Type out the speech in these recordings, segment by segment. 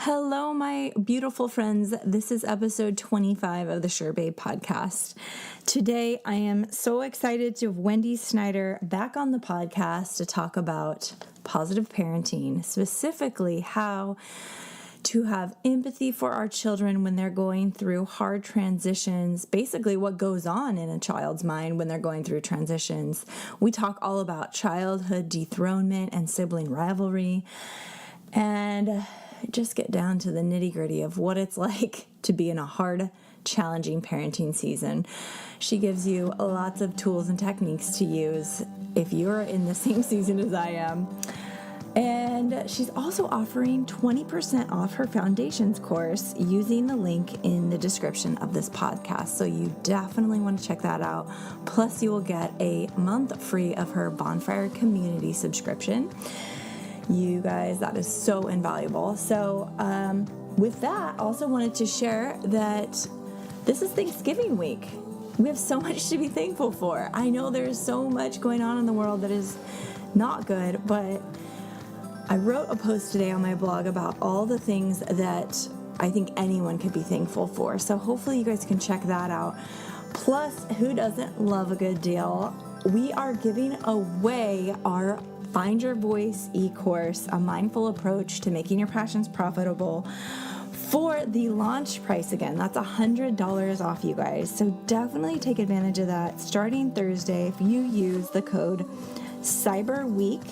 Hello, my beautiful friends. This is episode 25 of the Sure Babe podcast. Today, I am so excited to have Wendy Snyder back on the podcast to talk about positive parenting, specifically how to have empathy for our children when they're going through hard transitions, basically what goes on in a child's mind when they're going through transitions. We talk all about childhood dethronement and sibling rivalry, and just get down to the nitty-gritty of what it's like to be in a hard, challenging parenting season. She gives you lots of tools and techniques to use if you're in the same season as I am. And she's also offering 20% off her Foundations course using the link in the description of this podcast. So you definitely want to check that out. Plus, you will get a month free of her Bonfire Community subscription. You guys, that is so invaluable. So with that, I also wanted to share that this is Thanksgiving week. We have so much to be thankful for. I know there's so much going on in the world that is not good, but I wrote a post today on my blog about all the things that I think anyone could be thankful for. So hopefully you guys can check that out. Plus, who doesn't love a good deal? We are giving away our Find Your Voice Ecourse, a mindful approach to making your passions profitable, for the launch price again. That's $100 off, you guys. So definitely take advantage of that. Starting Thursday, if you use the code CYBERWEEK,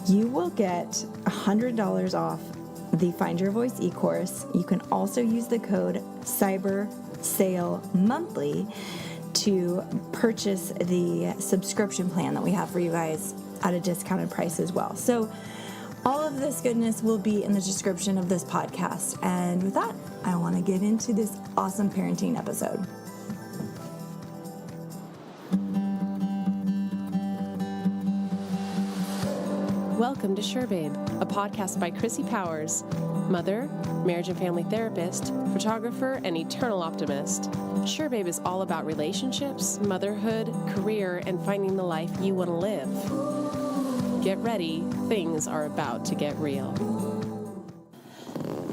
you will get $100 off the Find Your Voice eCourse. You can also use the code CYBERSALEMONTHLY to purchase the subscription plan that we have for you guys at a discounted price as well. So all of this goodness will be in the description of this podcast. And with that, I want to get into this awesome parenting episode. Welcome to Sure Babe, a podcast by Chrissy Powers, mother, marriage and family therapist, photographer, and eternal optimist. Sure Babe is all about relationships, motherhood, career, and finding the life you want to live. Get ready, things are about to get real.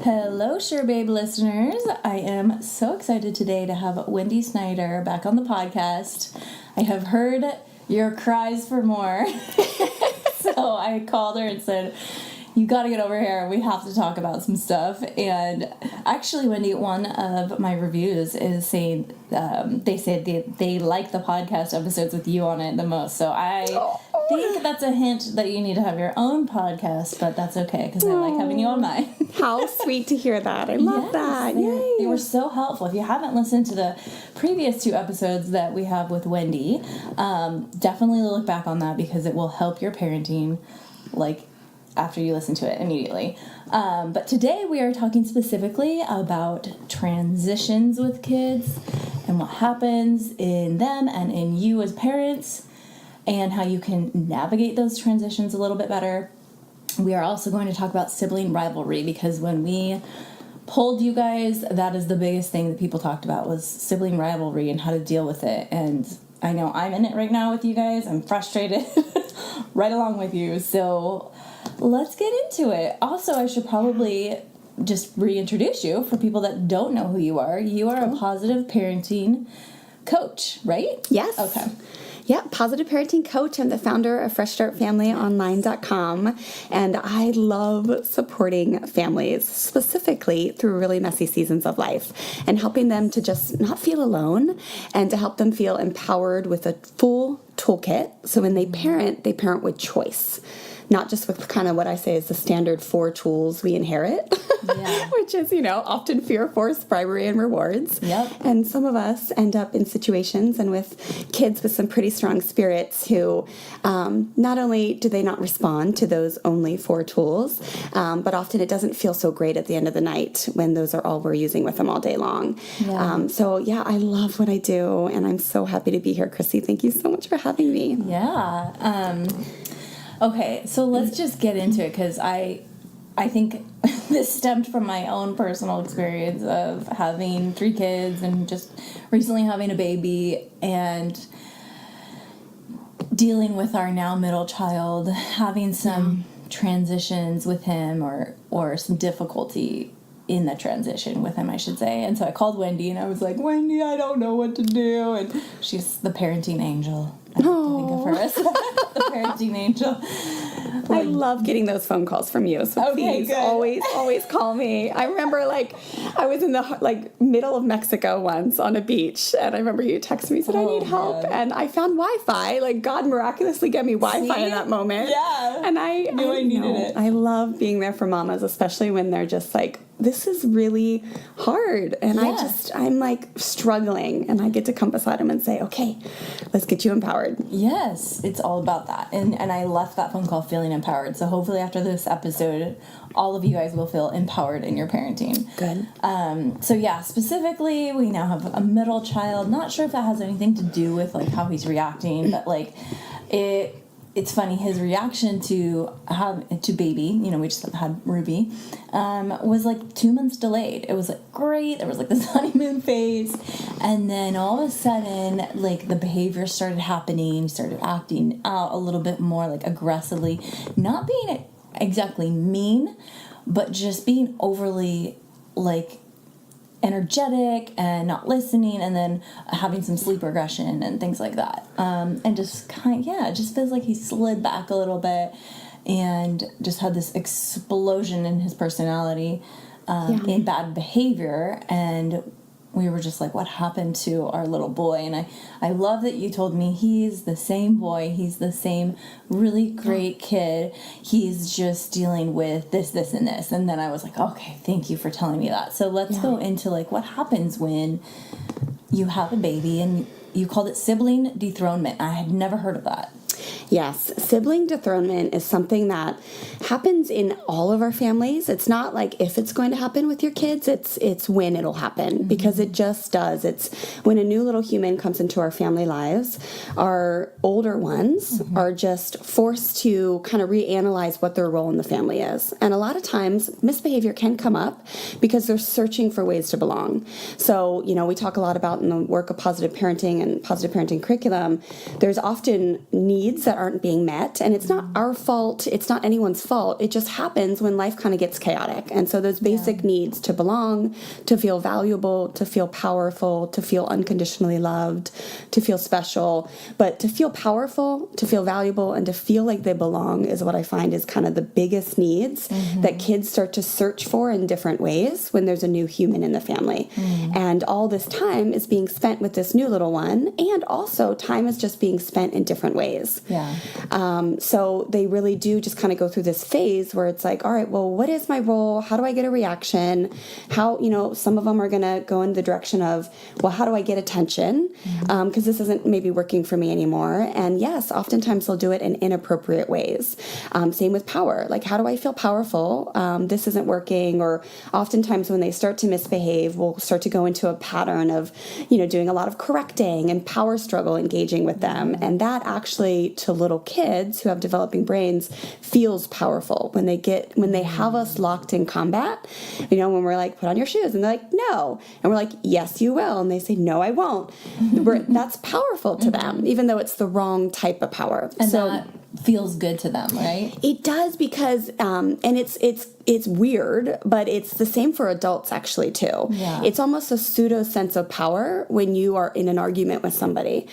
Hello, Sure Babe listeners. I am so excited today to have Wendy Snyder back on the podcast. I have heard your cries for more. So I called her and said, you got to get over here. We have to talk about some stuff. And actually, Wendy, one of my reviews is saying they said they like the podcast episodes with you on it the most. So I think that's a hint that you need to have your own podcast, but that's okay because I like having you on mine. How sweet to hear that. I love that. Yay. They were so helpful. If you haven't listened to the previous 2 episodes that we have with Wendy, definitely look back on that because it will help your parenting, like, after you listen to it immediately. But today we are talking specifically about transitions with kids and what happens in them and in you as parents and how you can navigate those transitions a little bit better. We are also going to talk about sibling rivalry because when we polled you guys, that is the biggest thing that people talked about was sibling rivalry and how to deal with it. And I know I'm in it right now with you guys. I'm frustrated right along with you. So let's get into it. Also, I should probably just reintroduce you for people that don't know who you are. You are a positive parenting coach, right? Yes. Okay. Yeah, positive parenting coach. I'm the founder of FreshStartFamilyOnline.com, and I love supporting families, specifically through really messy seasons of life, and helping them to just not feel alone, and to help them feel empowered with a full toolkit. So when they parent with choice. Not just with kind of what I say is the standard 4 tools we inherit, which is, often fear, force, bribery, and rewards. Yep. And some of us end up in situations and with kids with some pretty strong spirits who not only do they not respond to those only 4 tools, but often it doesn't feel so great at the end of the night when those are all we're using with them all day long. Yeah. I love what I do, and I'm so happy to be here, Chrissy. Thank you so much for having me. Yeah. Okay, so let's just get into it because I think this stemmed from my own personal experience of having 3 kids and just recently having a baby and dealing with our now middle child, having some transitions with him or some difficulty in the transition with him, I should say. And so I called Wendy and I was like, Wendy, I don't know what to do. And she's the parenting angel. I like to think of her as the parenting angel. I love getting those phone calls from you. So please, good. always call me. I remember I was in the middle of Mexico once on a beach, and I remember you texted me, said I need help, and I found Wi-Fi. God miraculously gave me Wi-Fi in that moment. Yeah. And I knew I needed it. I love being there for mamas, especially when they're just this is really hard, and I'm struggling, and I get to come beside them and say, okay, let's get you empowered. Yes, it's all about that. And I left that phone call feeling empowered. So hopefully after this episode, all of you guys will feel empowered in your parenting. Good. So yeah, specifically, we now have a middle child. Not sure if that has anything to do with how he's reacting, but it's funny, his reaction to baby, we just had Ruby, was 2 months delayed. It was great. There was this honeymoon phase. And then all of a sudden, the behavior started happening, started acting out a little bit more aggressively, not being exactly mean, but just being overly energetic and not listening, and then having some sleep regression and things like that. And just it just feels like he slid back a little bit and just had this explosion in his personality in bad behavior. And we were just what happened to our little boy? And I love that you told me he's the same boy. He's the same really great kid. He's just dealing with this, and this. And then I was okay, thank you for telling me that. So let's go into what happens when you have a baby, and you called it sibling dethronement. I had never heard of that. Yes, sibling dethronement is something that happens in all of our families. It's not if it's going to happen with your kids, it's when it'll happen, because it just does. It's when a new little human comes into our family lives, our older ones are just forced to kind of reanalyze what their role in the family is. And a lot of times misbehavior can come up because they're searching for ways to belong. So, we talk a lot about in the work of positive parenting and positive parenting curriculum, there's often needs that aren't being met, and it's not our fault, it's not anyone's fault, it just happens when life kind of gets chaotic. And so those basic needs to belong, to feel valuable, to feel powerful, to feel unconditionally loved, to feel special, but to feel powerful, to feel valuable, and to feel like they belong is what I find is kind of the biggest needs that kids start to search for in different ways when there's a new human in the family. And all this time is being spent with this new little one, and also time is just being spent in different ways. Yeah. So they really do just kind of go through this phase where it's all right, well, what is my role? How do I get a reaction? How, some of them are going to go in the direction of, well, how do I get attention? Because this isn't maybe working for me anymore. And yes, oftentimes they'll do it in inappropriate ways. Same with power. How do I feel powerful? This isn't working. Or oftentimes when they start to misbehave, we'll start to go into a pattern of, doing a lot of correcting and power struggle engaging with them. And that actually, to little kids who have developing brains, feels powerful when they have us locked in combat. When we're put on your shoes, and they're no, and we're yes, you will, and they say no, I won't. That's powerful to them, even though it's the wrong type of power. And so that feels good to them, right? It does, because and it's weird, but it's the same for adults actually too. Yeah. It's almost a pseudo sense of power when you are in an argument with somebody,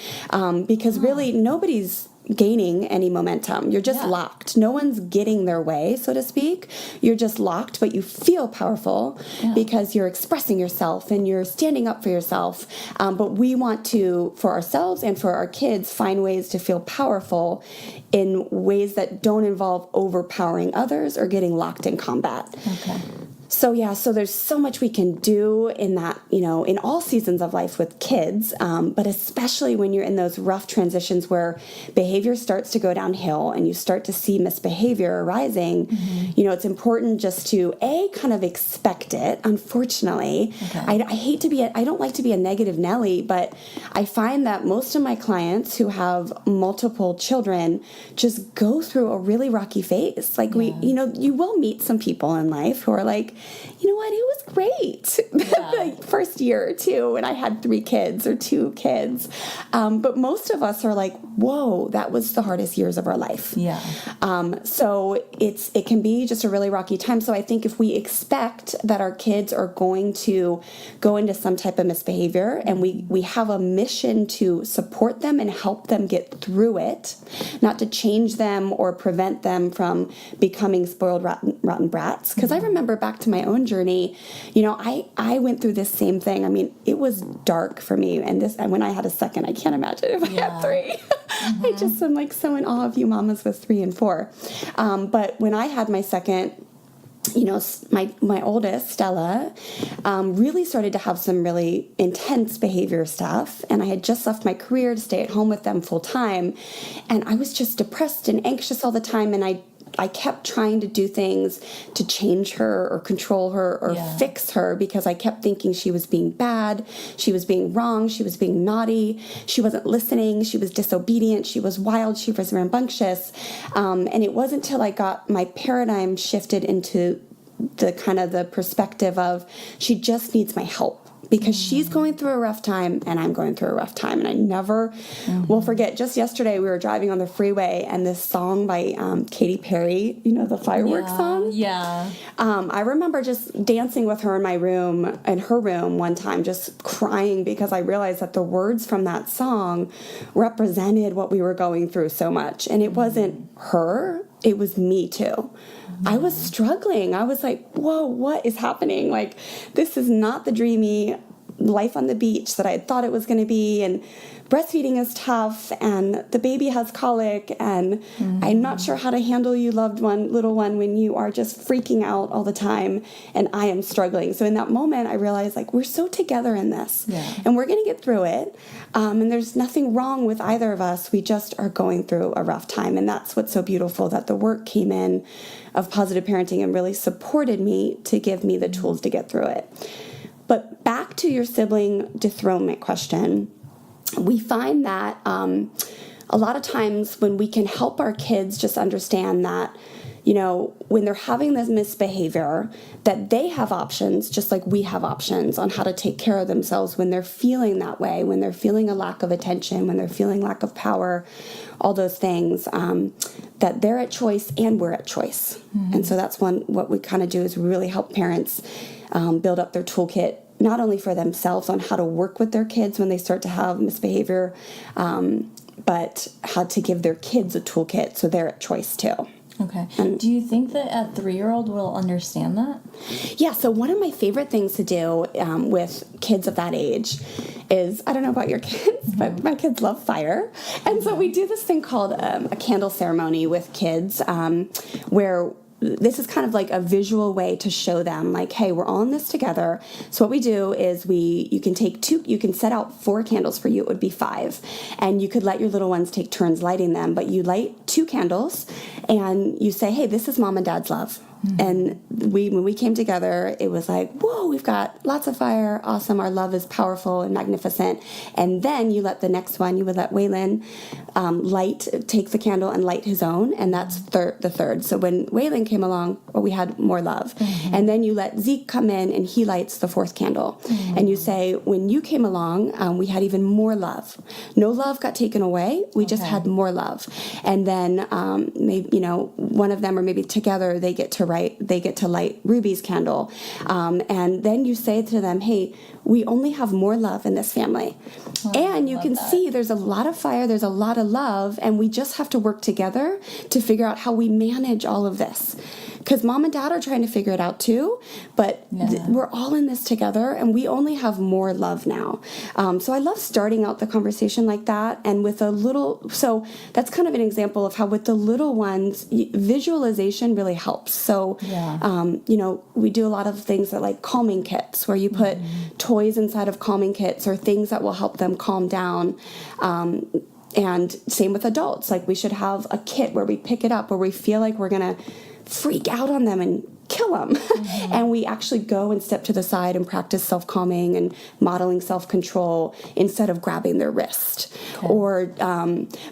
because really nobody's gaining any momentum. You're just locked. No one's getting their way, so to speak. You're just locked, but you feel powerful because you're expressing yourself and you're standing up for yourself. But we want to, for ourselves and for our kids, find ways to feel powerful in ways that don't involve overpowering others or getting locked in combat. Okay. So there's so much we can do in that, in all seasons of life with kids, but especially when you're in those rough transitions where behavior starts to go downhill and you start to see misbehavior arising, it's important just to, kind of expect it, unfortunately. Okay. I don't like to be a negative Nelly, but I find that most of my clients who have multiple children just go through a really rocky phase. You will meet some people in life who are you know what, it was great the first year or two when I had 3 kids or 2 kids. But most of us are like, whoa, that was the hardest years of our life. Yeah. So it can be just a really rocky time. So I think if we expect that our kids are going to go into some type of misbehavior, and we have a mission to support them and help them get through it, not to change them or prevent them from becoming spoiled rotten brats. Because I remember back to my own journey, you know, I went through this same thing. I mean, it was dark for me, and when I had a second, I can't imagine if I had 3. I just am like so in awe of you mamas with 3 and 4. But when I had my second, you know, my oldest, Stella, really started to have some really intense behavior stuff. And I had just left my career to stay at home with them full time. And I was just depressed and anxious all the time. And I kept trying to do things to change her or control her or fix her, because I kept thinking she was being bad, she was being wrong, she was being naughty, she wasn't listening, she was disobedient, she was wild, she was rambunctious. And it wasn't until I got my paradigm shifted into the kind of the perspective of she just needs my help. Because she's going through a rough time and I'm going through a rough time. And I never will forget. Just yesterday we were driving on the freeway, and this song by Katy Perry, you know, the fireworks song? Yeah. I remember just dancing with her in her room one time, just crying because I realized that the words from that song represented what we were going through so much. And it wasn't her, it was me too. I was struggling. I was like, whoa, what is happening? Like, this is not the dreamy life on the beach that I had thought it was going to be. And breastfeeding is tough, and the baby has colic, and I'm not sure how to handle you, little one, when you are just freaking out all the time, and I am struggling. So in that moment, I realized, like, we're so together in this, and we're going to get through it. And there's nothing wrong with either of us. We just are going through a rough time. And that's what's so beautiful, that the work came in of positive parenting and really supported me to give me the tools to get through it. But back to your sibling dethronement question, we find that a lot of times when we can help our kids just understand that, you know, when they're having this misbehavior, that they have options just like we have options on how to take care of themselves when they're feeling that way, when they're feeling a lack of attention, when they're feeling lack of power, all those things, that they're at choice and we're at choice. And so that's what we kind of do is really help parents build up their toolkit, not only for themselves on how to work with their kids when they start to have misbehavior, but how to give their kids a toolkit so they're at choice too. Okay. Do you think that a 3-year-old will understand that? Yeah, so one of my favorite things to do with kids of that age is, I don't know about your kids, but my kids love fire. And so we do this thing called a candle ceremony with kids, where this is kind of like a visual way to show them, like, hey, we're all in this together. So what we do is you can set out 4 candles. For you, it would be 5. And you could let your little ones take turns lighting them, but you light 2 candles and you say, hey, this is mom and dad's love. And when we came together, it was like, whoa, we've got lots of fire. Awesome. Our love is powerful and magnificent. And then you let the next one, you would let Waylon take the candle and light his own. And that's the third. So when Waylon came along, we had more love. And then you let Zeke come in and he lights the 4th candle. And you say, when you came along, we had even more love. No love got taken away. We just had more love. And then maybe, you know, one of them, or maybe together, they get to light Ruby's candle. And then you say to them, hey, we only have more love in this family. And you can see there's a lot of fire, there's a lot of love, and we just have to work together to figure out how we manage all of this. Because mom and dad are trying to figure it out too, but we're all in this together, and we only have more love now. So I love starting out the conversation like that, and with so that's kind of an example of how with the little ones, visualization really helps. So, you know, we do a lot of things that like calming kits, where you put toys inside of calming kits or things that will help them calm down. And same with adults, like we should have a kit where we pick it up, where we feel like we're going to freak out on them and kill them. And we actually go and step to the side and practice self-calming and modeling self-control instead of grabbing their wrist. Or,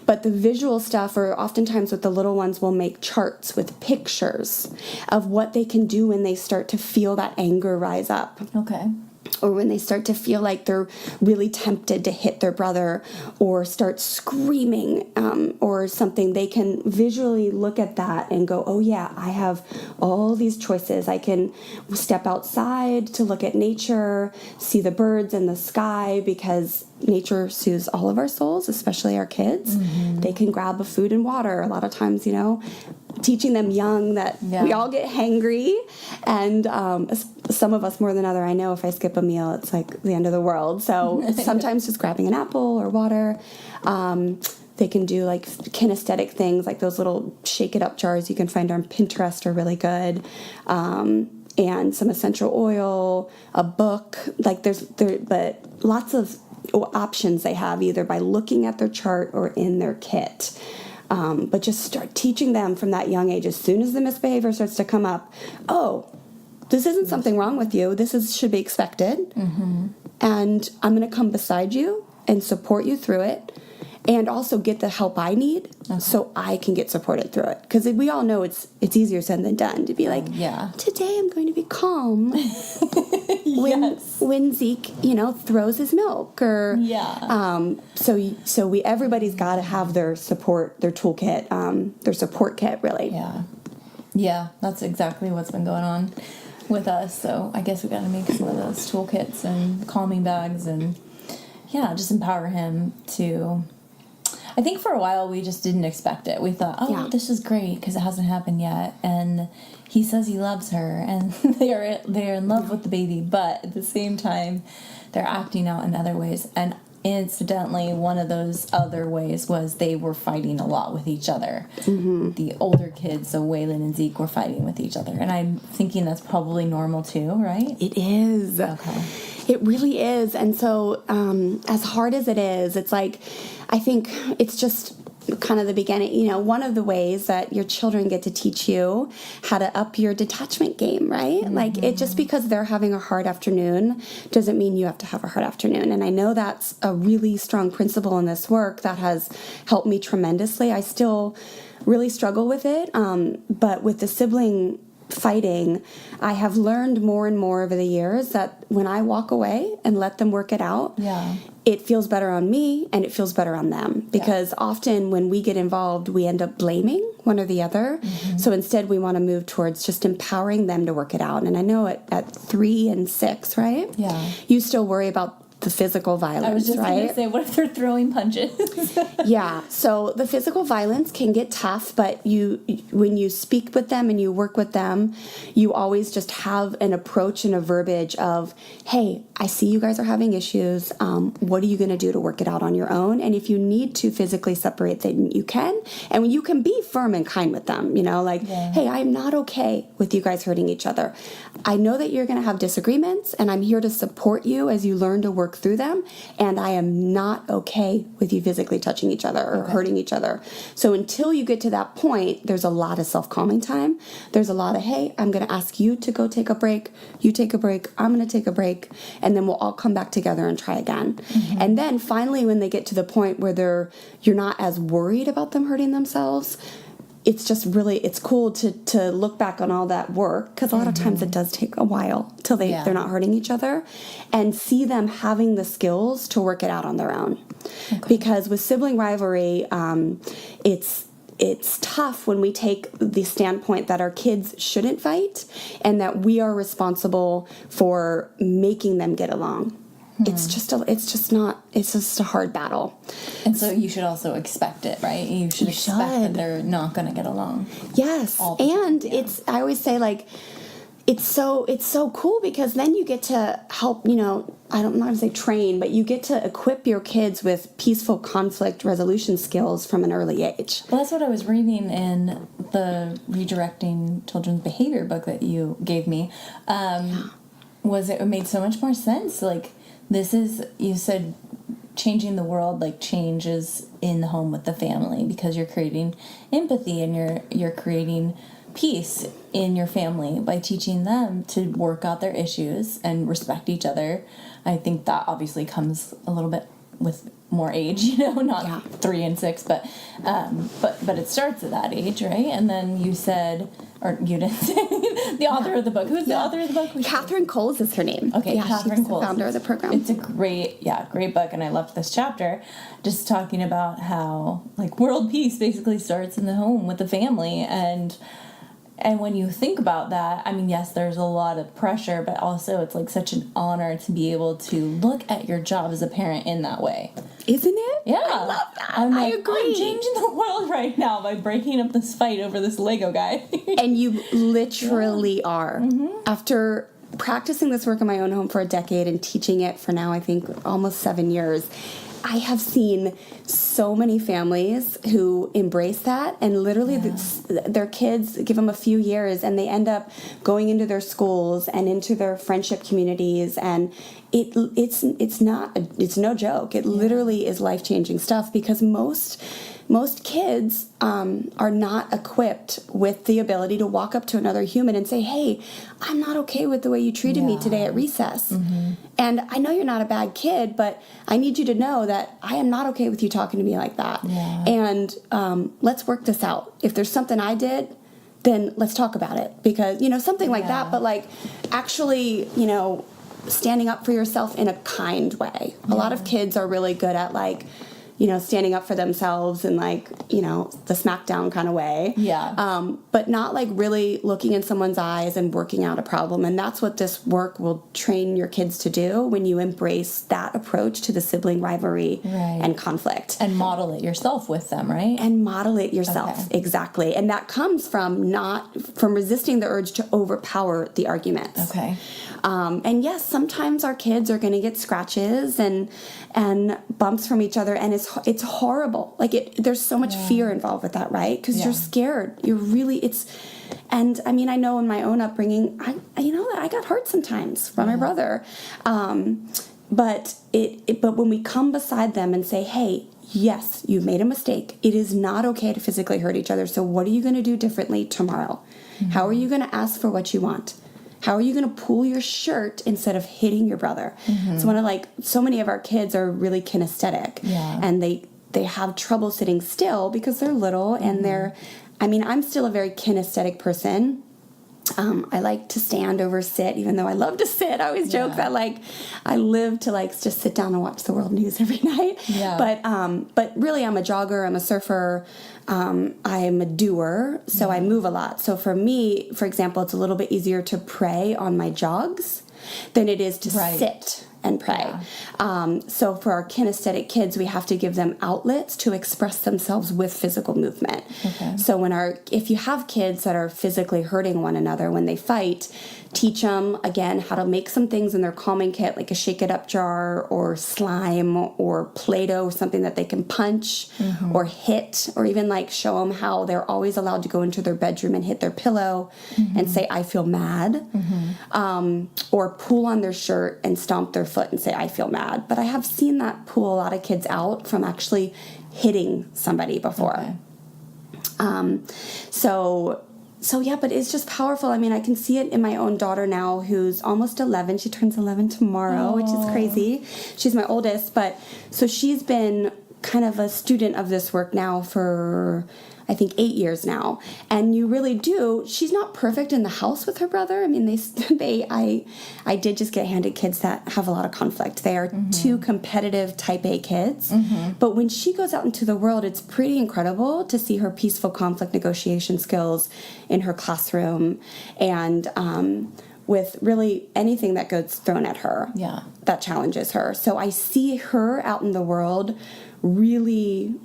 but the visual stuff, or oftentimes with the little ones, we'll make charts with pictures of what they can do when they start to feel that anger rise up. Okay. Or when they start to feel like they're really tempted to hit their brother or start screaming or something, they can visually look at that and go, oh yeah, I have all these choices. I can step outside to look at nature, see the birds in the sky, because nature soothes all of our souls, especially our kids. They can grab a food and water. A lot of times, teaching them young that we all get hangry, and some of us more than other. I know if I skip a meal, it's like the end of the world. So sometimes just grabbing an apple or water. They can do like kinesthetic things, like those little shake it up jars you can find on Pinterest are really good. And some essential oil, a book, but lots of options they have either by looking at their chart or in their kit. But just start teaching them from that young age. As soon as the misbehavior starts to come up, oh, this isn't something wrong with you. Should be expected. And I'm going to come beside you and support you through it, and also get the help I need so I can get supported through it. Because we all know it's easier said than done to be like, today I'm going to be calm when Zeke, throws his milk, or so everybody's got to have their support, their toolkit, their support kit, really. Yeah, that's exactly what's been going on with us. So I guess we got to make some of those toolkits and calming bags, and just empower him to. I think for a while we just didn't expect it. We thought, this is great because it hasn't happened yet, and he says he loves her, and they're in love with the baby, but at the same time they're acting out in other ways. And incidentally, one of those other ways was they were fighting a lot with each other. The older kids, so Waylon and Zeke, were fighting with each other, and I'm thinking that's probably normal too, right? It is. Okay. It really is. And so as hard as it is, it's like, I think it's just kind of the beginning. One of the ways that your children get to teach you how to up your detachment game, right? Like, it just because they're having a hard afternoon doesn't mean you have to have a hard afternoon. And I know that's a really strong principle in this work that has helped me tremendously. I still really struggle with it, but with the sibling fighting, I have learned more and more over the years that when I walk away and let them work it out, it feels better on me and it feels better on them. Because often when we get involved, we end up blaming one or the other. So instead we want to move towards just empowering them to work it out. And I know at 3 and 6, right? You still worry about the physical violence, right? I was just going to say, what if they're throwing punches? So the physical violence can get tough, but when you speak with them and you work with them, you always just have an approach and a verbiage of, hey, I see you guys are having issues. What are you going to do to work it out on your own? And if you need to physically separate, then you can. And you can be firm and kind with them, hey, I'm not okay with you guys hurting each other. I know that you're going to have disagreements, and I'm here to support you as you learn to work through them, and I am not okay with you physically touching each other or hurting each other. So until you get to that point, there's a lot of self-calming time. There's a lot of, hey, I'm going to ask you to go take a break. You take a break. I'm going to take a break. And then we'll all come back together and try again. And then finally, when they get to the point where you're not as worried about them hurting themselves, it's just really, it's cool to look back on all that work, because a lot of times it does take a while till they're not hurting each other, and see them having the skills to work it out on their own. Because with sibling rivalry, it's tough when we take the standpoint that our kids shouldn't fight and that we are responsible for making them get along. It's just a hard battle. And so you should also expect it, right? You should expect that they're not going to get along. Yes. And I always say, like, it's so cool, because then you get to help, I'm not going to say train, but you get to equip your kids with peaceful conflict resolution skills from an early age. Well, that's what I was reading in the Redirecting Children's Behavior book that you gave me. It made so much more sense. Like, you said changing the world, like, changes in the home with the family, because you're creating empathy and you're creating peace in your family by teaching them to work out their issues and respect each other. I think that obviously comes a little bit with more age, not 3 and 6, but it starts at that age, right? And then you said, or you didn't say, the author of the book. Who's the author of the book? Catherine Coles is her name. Okay, Catherine Coles, the founder of the program. It's a great book, and I loved this chapter, just talking about how world peace basically starts in the home with the family, and when you think about that, I mean, yes, there's a lot of pressure, but also it's such an honor to be able to look at your job as a parent in that way. Isn't it? Yeah. I love that. I agree. I'm changing the world right now by breaking up this fight over this Lego guy. And you literally are. Mm-hmm. After practicing this work in my own home for a decade and teaching it for now, I think, almost 7 years, I have seen so many families who embrace that, and literally their kids give them a few years and they end up going into their schools and into their friendship communities, and it's no joke. It literally is life-changing stuff, because most kids are not equipped with the ability to walk up to another human and say, hey, I'm not okay with the way you treated me today at recess. Mm-hmm. And I know you're not a bad kid, but I need you to know that I am not okay with you talking to me like that. Yeah. And let's work this out. If there's something I did, then let's talk about it. Because, something like that, but actually, standing up for yourself in a kind way. A lot of kids are really good at standing up for themselves in the smackdown kind of way. Yeah. But not really looking in someone's eyes and working out a problem. And that's what this work will train your kids to do when you embrace that approach to the sibling rivalry and conflict. And model it yourself with them, right? And model it yourself. Okay. Exactly. And that comes from resisting the urge to overpower the arguments. Okay. And yes, sometimes our kids are going to get scratches and bumps from each other, and it's horrible. There's so much fear involved with that, right? Because you're scared. And I mean, I know in my own upbringing, I got hurt sometimes from my brother. But when we come beside them and say, hey, yes, you've made a mistake. It is not okay to physically hurt each other. So what are you going to do differently tomorrow? Mm-hmm. How are you going to ask for what you want? How are you going to pull your shirt instead of hitting your brother? Mm-hmm. So many of our kids are really kinesthetic, and they have trouble sitting still because they're little, and I'm still a very kinesthetic person. I like to stand over sit, even though I love to sit. I always joke that I live to just sit down and watch the world news every night. Yeah. But really, I'm a jogger. I'm a surfer. I'm a doer, so I move a lot. So for me, for example, it's a little bit easier to pray on my jogs than it is to sit and pray. Yeah. So for our kinesthetic kids, we have to give them outlets to express themselves with physical movement. Okay. So if you have kids that are physically hurting one another when they fight, teach them, again, how to make some things in their calming kit, like a shake it up jar or slime or Play-Doh, something that they can punch or hit, or even show them how they're always allowed to go into their bedroom and hit their pillow and say, I feel mad, or pull on their shirt and stomp their foot and say, I feel mad. But I have seen that pull a lot of kids out from actually hitting somebody before. Okay. So yeah, but it's just powerful. I mean, I can see it in my own daughter now, who's almost 11. She turns 11 tomorrow, which is crazy. She's my oldest, so she's been kind of a student of this work now for, I think, 8 years now. And you really do. She's not perfect in the house with her brother. I mean, I did just get handed kids that have a lot of conflict. They are two competitive type A kids. But when she goes out into the world, it's pretty incredible to see her peaceful conflict negotiation skills in her classroom, and with really anything that goes thrown at her that challenges her. So I see her out in the world really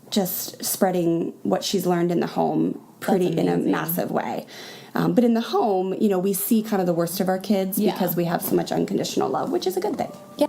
just spreading what she's learned in the home in a massive way. But in the home, we see kind of the worst of our kids because we have so much unconditional love, which is a good thing. Yeah.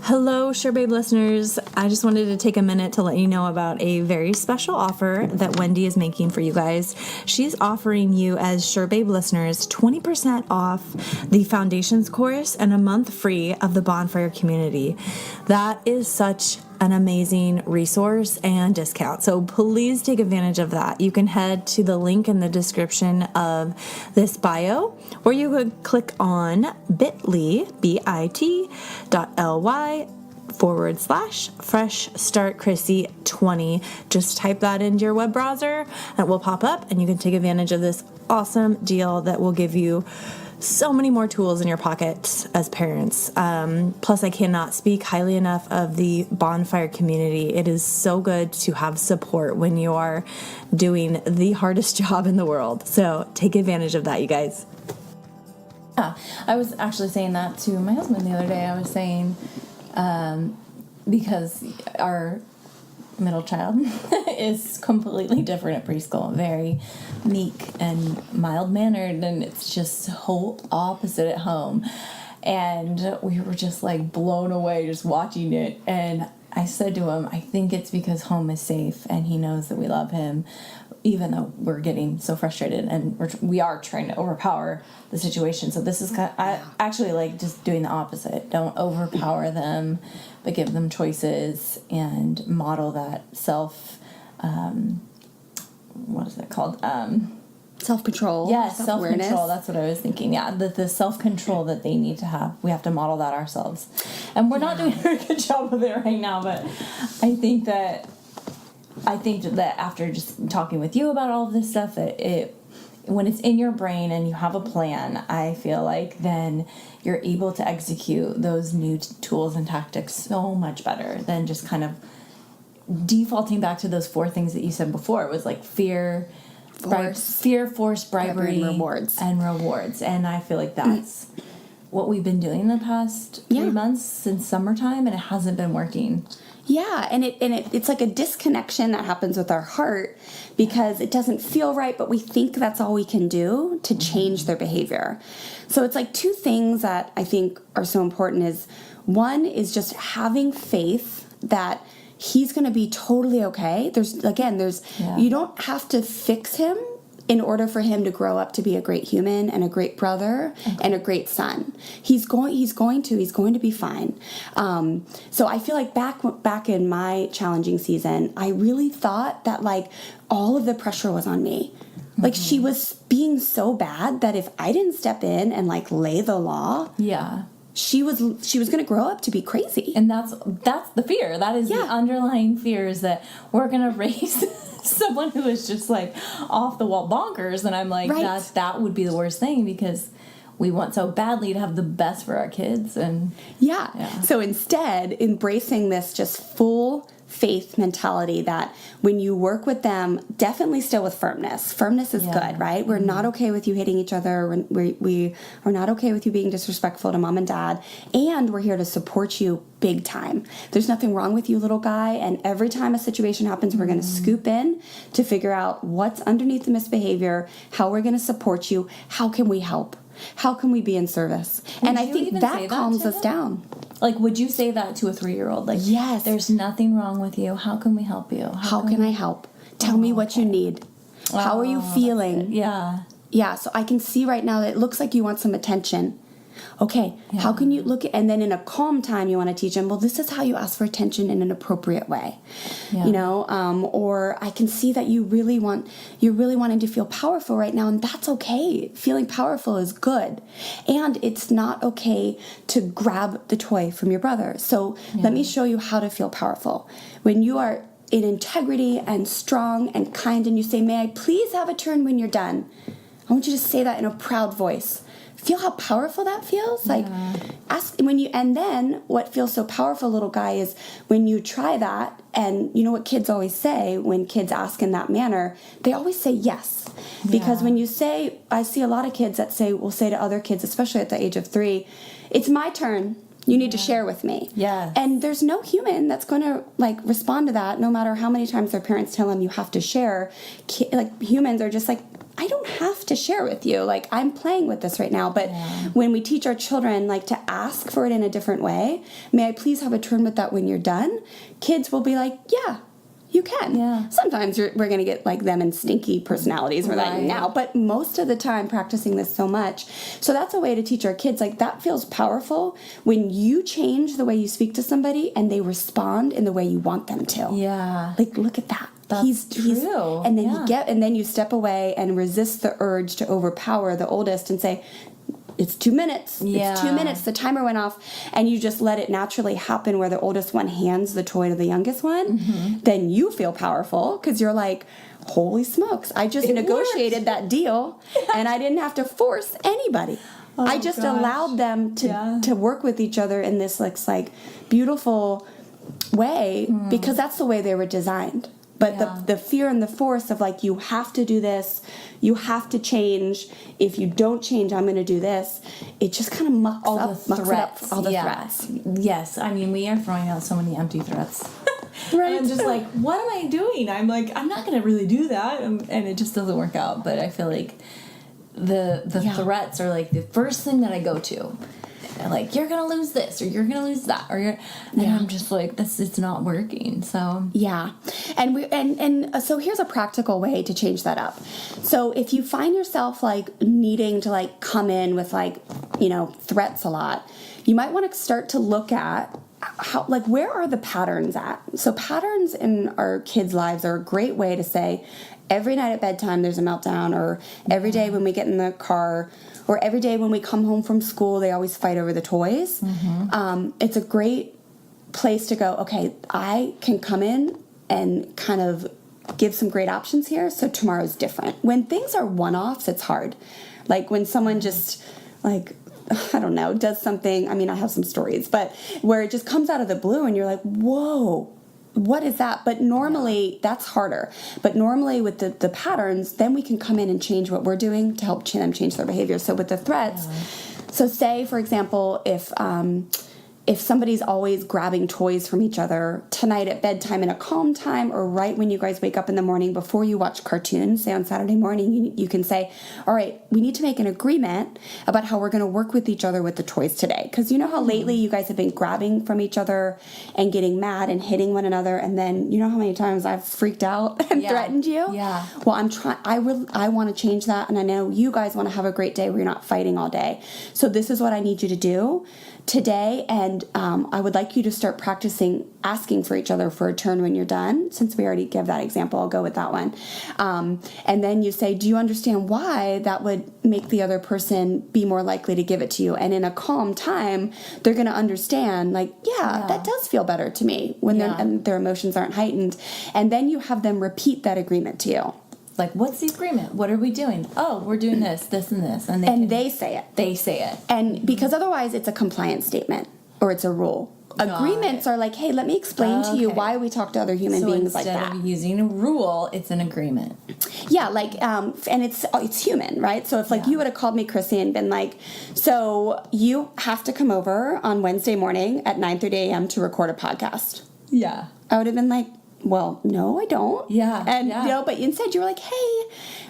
Hello, SureBabe listeners. I just wanted to take a minute to let you know about a very special offer that Wendy is making for you guys. She's offering you, as SureBabe listeners, 20% off the Foundations course and a month free of the Bonfire community. That is such an amazing resource and discount. So please take advantage of that. You can head to the link in the description of this bio, or you could click on bit.ly, bit.ly/Fresh Start Chrissy 20. Just type that into your web browser and it will pop up, and you can take advantage of this awesome deal that will give you so many more tools in your pockets as parents. Plus, I cannot speak highly enough of the bonfire community. It is so good to have support when you are doing the hardest job in the world. So take advantage of that, you guys. Yeah, I was actually saying that to my husband the other day. I was saying, because our middle child is completely different at preschool, very meek and mild-mannered, and it's just so opposite at home. And we were just like blown away just watching it. And I said to him, I think it's because home is safe and he knows that we love him, even though we're getting so frustrated and we are trying to overpower the situation. So this is I actually like just doing the opposite. Don't overpower them, but give them choices and model that what is it called? Self-control. Yes, self-control. That's what I was thinking. Yeah, the self-control that they need to have. We have to model that ourselves. And we're not doing a very good job of it right now, but I think that after just talking with you about all of this stuff, that when it's in your brain and you have a plan, I feel like then you're able to execute those new tools and tactics so much better than just kind of defaulting back to those 4 things that you said before. It was like fear, force, bribery, and rewards. And I feel like that's what we've been doing the past 3 months since summertime, and it hasn't been working. Yeah, and it's like a disconnection that happens with our heart because it doesn't feel right, but we think that's all we can do to change their behavior. So it's like 2 things that I think are so important is, one is just having faith that he's going to be totally okay. You don't have to fix him in order for him to grow up to be a great human and a great brother and a great son. He's going to be fine. So I feel like back in my challenging season, I really thought that like all of the pressure was on me. Like she was being so bad that if I didn't step in and like lay the law, she was going to grow up to be crazy. And that's the fear. That is the underlying fear, is that we're going to raise someone who is just like off the wall bonkers. And I'm like, that would be the worst thing, because we want so badly to have the best for our kids. And so instead, embracing this just full faith mentality that when you work with them, definitely still with firmness. Firmness is good, right? We're not okay with you hitting each other. We are not okay with you being disrespectful to mom and dad. And we're here to support you big time. There's nothing wrong with you, little guy. And every time a situation happens, we're going to scoop in to figure out what's underneath the misbehavior, how we're going to support you, how can we help? How can we be in service? And I think that calms us down. Like, would you say that to a 3-year-old? Like, yes. There's nothing wrong with you. How can we help you? How can I help? Tell me what you need. How are you feeling? Yeah. Yeah, so I can see right now that it looks like you want some attention. Okay, how can you look at, and then in a calm time you want to teach them, well, this is how you ask for attention in an appropriate way. You know, or I can see that you're really wanting to feel powerful right now, and that's okay. Feeling powerful is good. And it's not okay to grab the toy from your brother. So let me show you how to feel powerful. When you are in integrity and strong and kind and you say, may I please have a turn when you're done? I want you to say that in a proud voice. Feel how powerful that feels. Like and then what feels so powerful, little guy, is when you try that, and you know what kids always say when kids ask in that manner, they always say yes. Because when you say, I see a lot of kids that will say to other kids, especially at the age of 3, it's my turn. You need to share with me. Yes. And there's no human that's going to like respond to that, no matter how many times their parents tell them you have to share. Like humans are just like, I don't have to share with you. Like, I'm playing with this right now. But when we teach our children, like, to ask for it in a different way, may I please have a turn with that when you're done? Kids will be like, yeah, You can. Yeah. Sometimes we're going to get like them and stinky personalities or that now, but most of the time practicing this so much. So that's a way to teach our kids, like that feels powerful when you change the way you speak to somebody and they respond in the way you want them to. Yeah. Like, look at that. That's true. And then you step away and resist the urge to overpower the oldest and say, it's 2 minutes. Yeah. It's 2 minutes. The timer went off. And you just let it naturally happen where the oldest one hands the toy to the youngest one. Mm-hmm. Then you feel powerful because you're like, holy smokes, I just negotiated that deal and I didn't have to force anybody. I just allowed them to work with each other in this like beautiful way because that's the way they were designed. But the fear and the force of like, you have to do this, you have to change. If you don't change, I'm going to do this. It just kind of mucks up all the threats. Yes. I mean, we are throwing out so many empty threats. Right. And I'm just like, what am I doing? I'm like, I'm not going to really do that. And it just doesn't work out. But I feel like the threats are like the first thing that I go to. Like, you're gonna lose this or you're gonna lose that and I'm just like, it's not working. So and so here's a practical way to change that up. So if you find yourself like needing to like come in with like, you know, threats a lot, you might want to start to look at how, like, where are the patterns at? So patterns in our kids' lives are a great way to say, every night at bedtime there's a meltdown, or every day when we get in the car, or every day when we come home from school, they always fight over the toys. Mm-hmm. It's a great place to go, okay, I can come in and kind of give some great options here, so tomorrow's different. When things are one-offs, it's hard. Like when someone just, like, I don't know, does something, I mean, I have some stories, but where it just comes out of the blue and you're like, whoa, what is that? But normally that's harder. But normally with the patterns, then we can come in and change what we're doing to help them change their behavior. So with the threats, so say, for example, if somebody's always grabbing toys from each other tonight at bedtime in a calm time, or right when you guys wake up in the morning before you watch cartoons, say on Saturday morning, you can say, all right, we need to make an agreement about how we're going to work with each other with the toys today. Because you know how lately you guys have been grabbing from each other and getting mad and hitting one another, and then you know how many times I've freaked out and threatened you? Yeah. Well, I want to change that, and I know you guys want to have a great day where you're not fighting all day. So this is what I need you to do today, and I would like you to start practicing asking for each other for a turn when you're done. Since we already gave that example, I'll go with that one. And then you say, do you understand why that would make the other person be more likely to give it to you? And in a calm time, they're going to understand, like, that does feel better to me when their emotions aren't heightened. And then you have them repeat that agreement to you. Like, what's the agreement? What are we doing? Oh, we're doing this, this, and this. And they say it. They say it. And because otherwise it's a compliance statement or it's a rule. Agreements are like, hey, let me explain to you why we talk to other human beings like that. So instead of using a rule, it's an agreement. Yeah, like, and it's human, right? So if, like, you would have called me, Chrissy, and been like, so you have to come over on Wednesday morning at 9:30 a.m. to record a podcast. Yeah. I would have been like, well, no, I don't. Yeah. And, you know, but instead you were like, hey,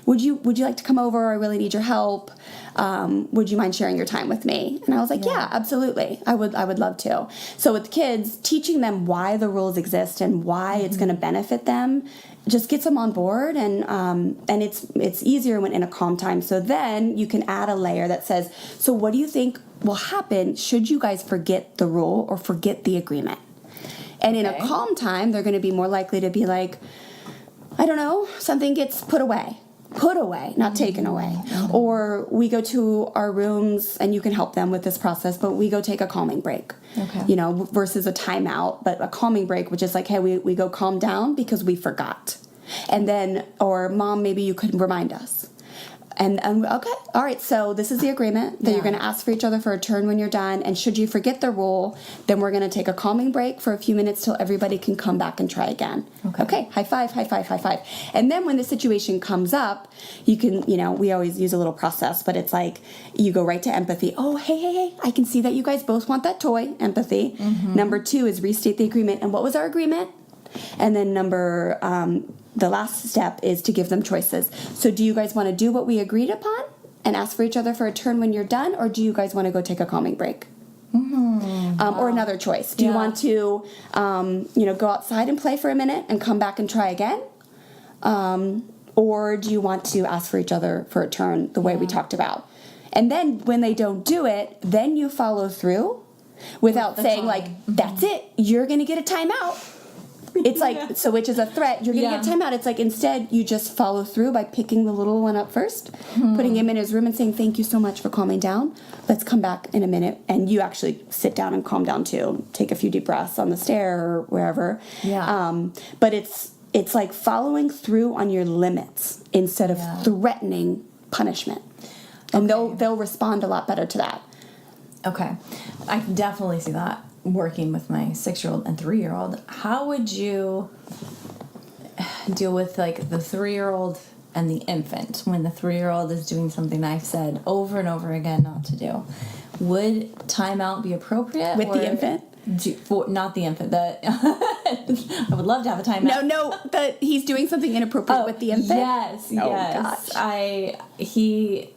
would you like to come over? I really need your help. Would you mind sharing your time with me? And I was like, yeah, absolutely. I would love to. So with kids, teaching them why the rules exist and why it's going to benefit them just gets them on board, and it's easier when in a calm time. So then you can add a layer that says, so what do you think will happen should you guys forget the rule or forget the agreement? And in a calm time, they're going to be more likely to be like, I don't know, something gets put away, not taken away. Mm-hmm. Or we go to our rooms, and you can help them with this process, but we go take a calming break, you know, versus a timeout, but a calming break, which is like, hey, we go calm down because we forgot. And then, or mom, maybe you could remind us. And okay, all right, so this is the agreement that you're going to ask for each other for a turn when you're done. And should you forget the rule, then we're going to take a calming break for a few minutes till everybody can come back and try again. Okay, high five, high five, high five. And then when the situation comes up, you can, you know, we always use a little process, but it's like you go right to empathy. Oh, hey, I can see that you guys both want that toy. Empathy. Mm-hmm. Number 2 is restate the agreement. And what was our agreement? And then the last step is to give them choices. So do you guys want to do what we agreed upon and ask for each other for a turn when you're done, or do you guys want to go take a calming break? Or another choice. Do you want to, go outside and play for a minute and come back and try again? Or do you want to ask for each other for a turn the way we talked about? And then when they don't do it, then you follow through without saying like, that's it, you're going to get a timeout. It's like, so which is a threat, you're going to get timeout. It's like instead you just follow through by picking the little one up first, putting him in his room and saying, thank you so much for calming down. Let's come back in a minute. And you actually sit down and calm down too. Take a few deep breaths on the stair or wherever. Yeah. But it's like following through on your limits instead of threatening punishment. And they'll respond a lot better to that. Okay. I can definitely see that working with my 6-year-old and 3-year-old. How would you deal with like the 3-year-old and the infant when the 3-year-old is doing something I've said over and over again not to do? Would timeout be appropriate? With the infant? Not the infant. I would love to have a timeout. No, he's doing something inappropriate with the infant? Yes, yes. Gosh. He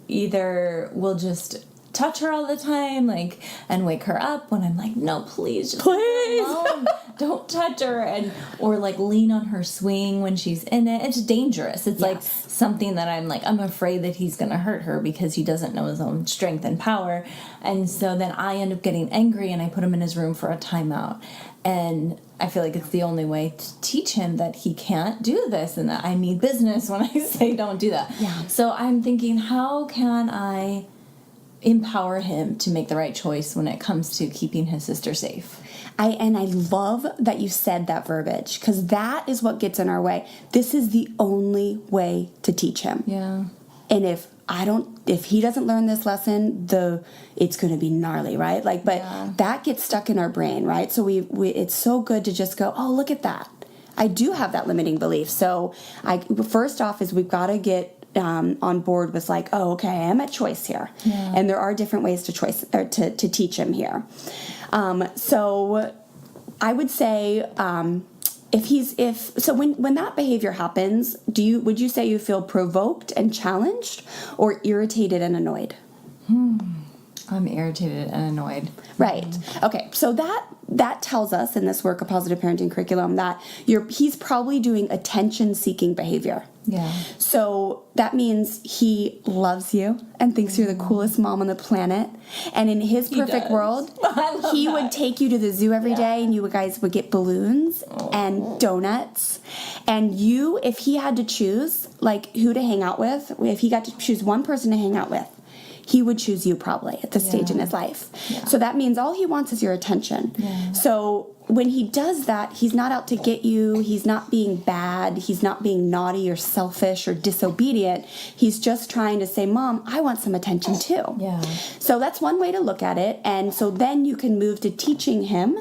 either will just touch her all the time, like, and wake her up when I'm like, no, please, just leave her alone. Don't touch her, or like lean on her swing when she's in it. It's dangerous. It's like something that I'm afraid that he's going to hurt her because he doesn't know his own strength and power. And so then I end up getting angry and I put him in his room for a timeout. And I feel like it's the only way to teach him that he can't do this and that I mean business when I say don't do that. Yeah. So I'm thinking, how can I empower him to make the right choice when it comes to keeping his sister safe? I love that you said that verbiage, because that is what gets in our way. This is the only way to teach him. Yeah. And if he doesn't learn this lesson, it's going to be gnarly, right? That gets stuck in our brain, right? So it's so good to just go, oh, look at that. I do have that limiting belief. So first off is we've got to get on board with like, oh, okay, I am at choice here. Yeah. And there are different ways to teach him here. So I would say, when that behavior happens, would you say you feel provoked and challenged or irritated and annoyed? I'm irritated and annoyed. Right. Okay. So that tells us in this work, a positive parenting curriculum, that he's probably doing attention-seeking behavior. Yeah. So that means he loves you and thinks you're the coolest mom on the planet. And in his perfect world, he would take you to the zoo every day, and you guys would get balloons and donuts. And if he had to choose like who to hang out with, if he got to choose one person to hang out with, he would choose you probably at this stage in his life. Yeah. So that means all he wants is your attention. Yeah. So when he does that, he's not out to get you. He's not being bad. He's not being naughty or selfish or disobedient. He's just trying to say, Mom, I want some attention too. Yeah. So that's one way to look at it. And so then you can move to teaching him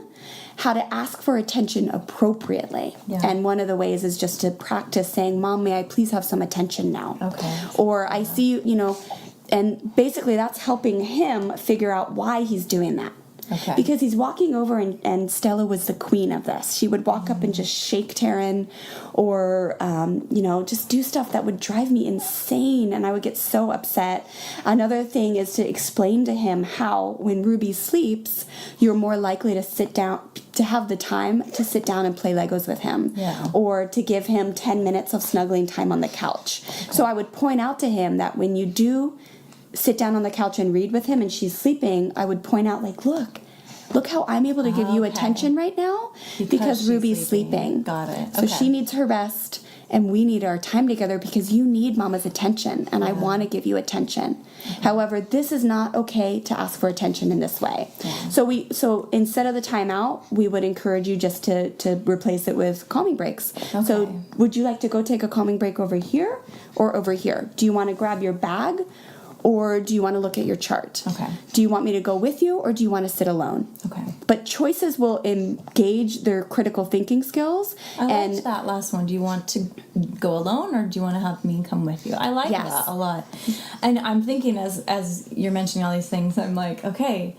how to ask for attention appropriately. Yeah. And one of the ways is just to practice saying, Mom, may I please have some attention now? Okay. Or I see you, and basically that's helping him figure out why he's doing that. Okay. Because he's walking over and Stella was the queen of this. She would walk up and just shake Taryn or, just do stuff that would drive me insane, and I would get so upset. Another thing is to explain to him how when Ruby sleeps, you're more likely to sit down, to have the time to sit down and play Legos with him, or to give him 10 minutes of snuggling time on the couch. Okay. So I would point out to him that when you do sit down on the couch and read with him and she's sleeping, I would point out like, look how I'm able to give you attention right now because Ruby's sleeping. Got it. So she needs her rest and we need our time together because you need Mama's attention and I want to give you attention. However, this is not okay to ask for attention in this way. So instead of the timeout, we would encourage you just to replace it with calming breaks. Okay. So would you like to go take a calming break over here or over here? Do you want to grab your bag? Or do you want to look at your chart? Okay. Do you want me to go with you or do you want to sit alone? Okay. But choices will engage their critical thinking skills. I liked that last one. Do you want to go alone or do you want to have me come with you? I like that a lot. And I'm thinking as you're mentioning all these things, I'm like, okay,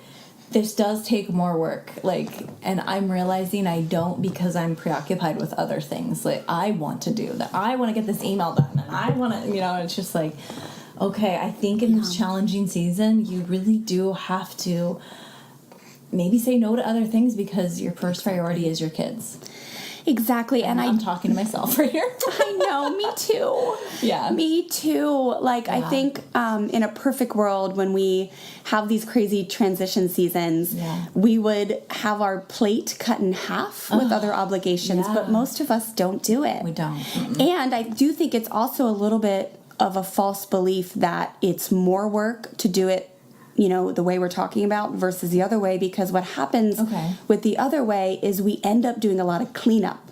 this does take more work. And I'm realizing I don't because I'm preoccupied with other things. I want to do that. I want to get this email done. And I want to, it's just okay, I think in this challenging season, you really do have to maybe say no to other things because your first priority is your kids. Exactly. And I'm talking to myself right here. I know, me too. Yeah. Me too. Like, I think in a perfect world, when we have these crazy transition seasons, we would have our plate cut in half with other obligations, but most of us don't do it. We don't. And I do think it's also a little bit of a false belief that it's more work to do it, you know, the way we're talking about versus the other way, because what happens with the other way is we end up doing a lot of cleanup.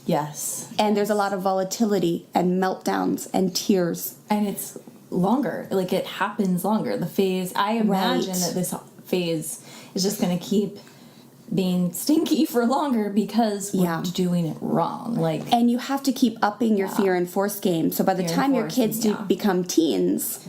Yes. And there's a lot of volatility and meltdowns and tears. And it's longer. Like, it happens longer. The phase, I imagine that this phase is just going to keep being stinky for longer because we're doing it wrong. Like, and you have to keep upping your fear and force game. So by the time your kids do become teens,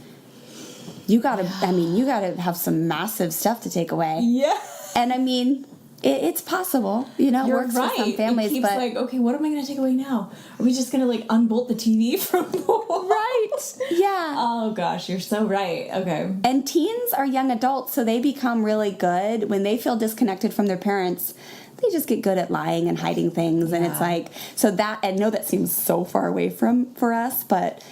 you gotta have some massive stuff to take away. Yeah. And I mean, it's possible, you know, it works for some families, it keeps but like, okay, what am I going to take away now? Are we just going to like unbolt the TV from the wall? Right. Yeah. Oh gosh, you're so right. Okay. And teens are young adults, so they become really good when they feel disconnected from their parents. They just get good at lying and hiding things. And it's like, so that, I know that seems so far away for us, but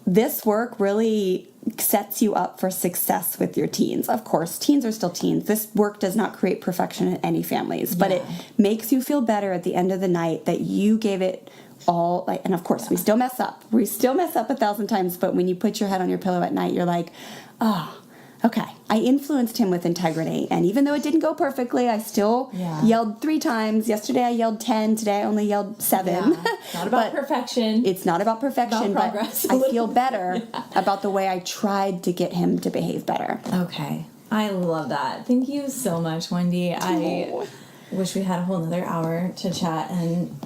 this work really sets you up for success with your teens. Of course, teens are still teens. This work does not create perfection in any families, but it makes you feel better at the end of the night that you gave it all. Like, and of course, we still mess up. We still mess up 1,000 times, but when you put your head on your pillow at night, you're like, oh, okay, I influenced him with integrity. And even though it didn't go perfectly, I still yelled 3 times. Yesterday I yelled 10. Today I only yelled 7. Yeah. Not about perfection. It's not about perfection, about progress. But I feel better about the way I tried to get him to behave better. Okay. I love that. Thank you so much, Wendy. I wish we had a whole nother hour to chat. And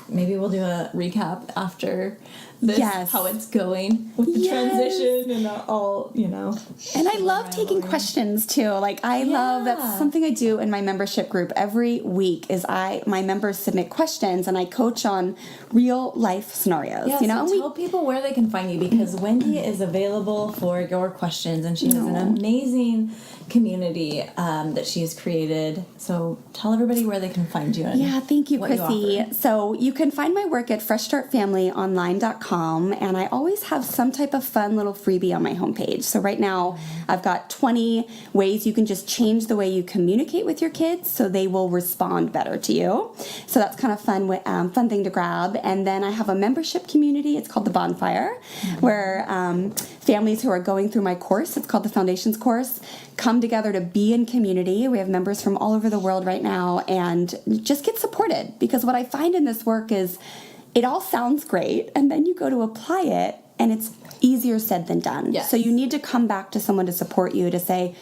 maybe we'll do a recap after this, how it's going with the transition and all, you know. And I love taking questions too. Like, I love, that's something I do in my membership group every week is my members submit questions and I coach on real life scenarios. Yeah, you know, so tell people where they can find you, because Wendy is available for your questions and she has an amazing community that she has created. So tell everybody where they can find you. And thank you, Chrissy. So you can find my work at freshstartfamilyonline.com, and I always have some type of fun little freebie on my homepage. So right now I've got 20 ways you can just change the way you communicate with your kids so they will respond better to you. So that's kind of fun thing to grab. And then I have a membership community. It's called the Bonfire, where families who are going through my course, it's called the Foundations course, come together to be in community. We have members from all over the world right now and just get supported, because what I find in this work is it all sounds great and then you go to apply it and it's easier said than done. Yes. So you need to come back to someone to support you to say,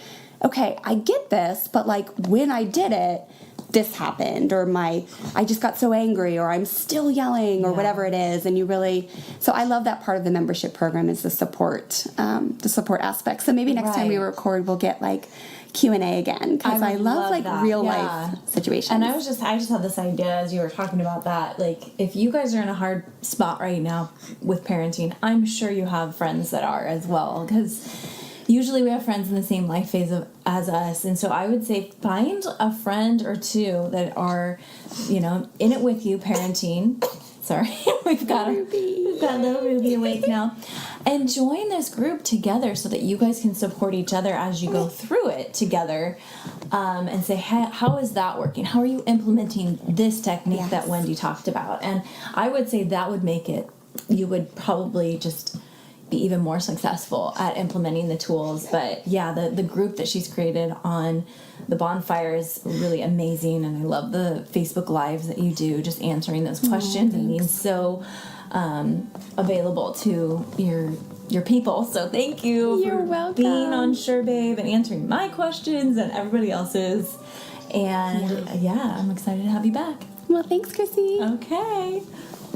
okay, I get this, but like when I did it, this happened, or I just got so angry, or I'm still yelling, or whatever it is. And you really, so I love that part of the membership program is the support aspect. So maybe next time we record, we'll get like Q&A again, because I love like that. Real life situations. And I just had this idea as you were talking about that, like if you guys are in a hard spot right now with parenting, I'm sure you have friends that are as well, because usually we have friends in the same life phase as us. And so I would say find a friend or two that are, you know, in it with you parenting. Sorry, we've got little Ruby awake now. And join this group together so that you guys can support each other as you go through it together, and say, how is that working? How are you implementing this technique that Wendy talked about? And I would say that would make it, you would probably just be even more successful at implementing the tools. But the group that she's created on the Bonfire is really amazing, and I love the Facebook Lives that you do, just answering those questions and being so available to your people. So thank you for being on Sure Babe and answering my questions and everybody else's. And I'm excited to have you back. Well, thanks, Chrissy. Okay.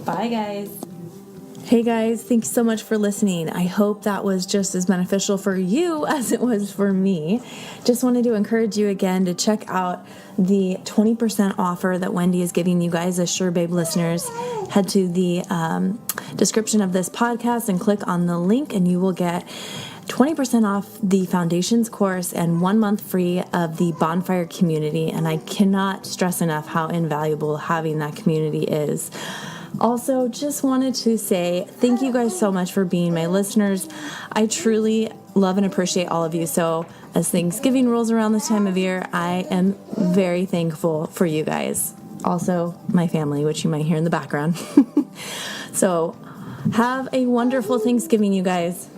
Bye, guys. Hey guys, thanks so much for listening. I hope that was just as beneficial for you as it was for me. Just wanted to encourage you again to check out the 20% offer that Wendy is giving you guys as Sure Babe listeners. Head to the description of this podcast and click on the link and you will get 20% off the Foundations course and 1 month free of the Bonfire community. And I cannot stress enough how invaluable having that community is. Also, just wanted to say thank you guys so much for being my listeners. I truly love and appreciate all of you. So as Thanksgiving rolls around this time of year, I am very thankful for you guys. Also, my family, which you might hear in the background. So have a wonderful Thanksgiving, you guys.